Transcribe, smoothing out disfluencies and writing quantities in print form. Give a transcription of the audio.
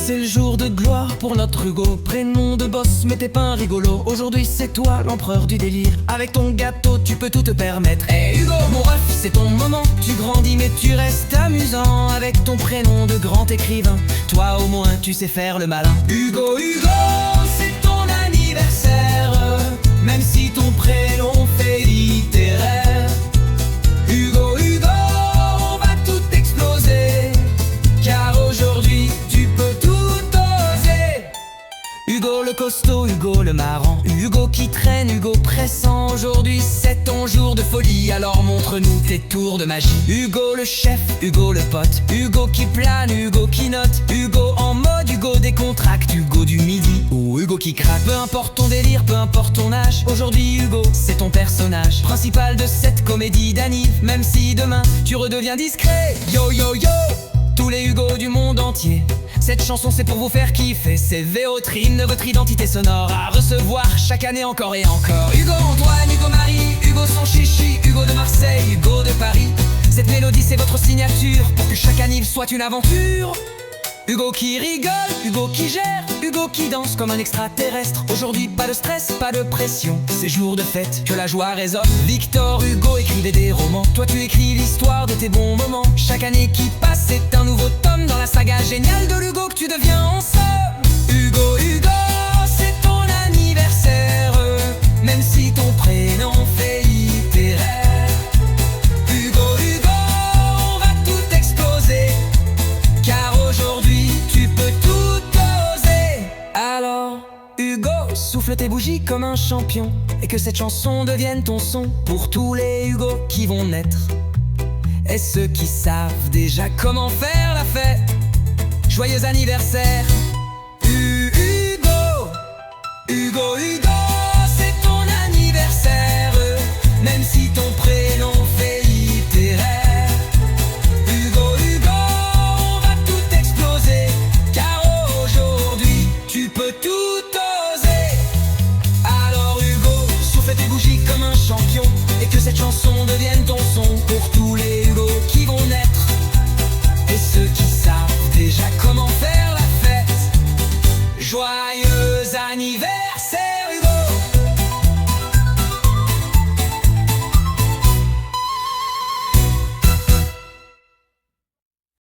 c'est le jour de gloire pour notre Hugo. Prénom de boss, mais t'es pas un rigolo. Aujourd'hui c'est toi l'empereur du délire. Avec ton gâteau tu peux tout te permettre. Hey Hugo, mon ref, c'est ton moment. Tu grandis mais tu restes amusant. Avec ton prénom de grand écrivain, toi au moins tu sais faire le malin. Hugo, Hugo, c'est ton anniversaire. Même si ton prénom fait littéraire. Hugo, Hugo, on va tout exploser. Car aujourd'hui tu peux tout oser. Hugo le costaud, Hugo le marrant, Hugo qui traîne, Hugo pressant. Aujourd'hui c'est ton jour de folie, alors montre-nous tes tours de magie. Hugo le chef, Hugo le pote, Hugo qui plane, Hugo qui note, Hugo en mode Hugo décontracte, Hugo du midi ou Hugo qui craque. Peu importe ton délire, peu importe ton âge, aujourd'hui Hugo c'est ton personnage principal de cette comédie d'anniv. Même si demain tu redeviens discret, yo yo yo, tous les Hugo du monde entier. Cette chanson c'est pour vous faire kiffer. C'est votre hymne, votre identité sonore à recevoir chaque année encore et encore. Hugo Antoine, Hugo Marie, Hugo son chichi, Hugo de Marseille, Hugo de Paris. Cette mélodie c'est votre signature pour que chaque anniv soit une aventure. Hugo qui rigole, Hugo qui gère, Hugo qui danse comme un extraterrestre. Aujourd'hui pas de stress, pas de pression, c'est jour de fête, que la joie résonne. Victor Hugo écrivait des romans, toi tu écris l'histoire de tes bons moments. Chaque année qui passe c'est un nouveau tome dans la saga géniale de l'Hugo que tu deviens en somme. Hugo, Hugo, c'est ton anniversaire, même si ton prénom fait littéraire. Hugo, Hugo, on va tout exploser, car aujourd'hui tu peux tout oser. Alors Hugo, souffle tes bougies comme un champion, et que cette chanson devienne ton son pour tous les Hugo qui vont naître. Et ceux qui savent déjà comment faire la fête, joyeux anniversaire. Hugo, Hugo, Hugo, c'est ton anniversaire, même si ton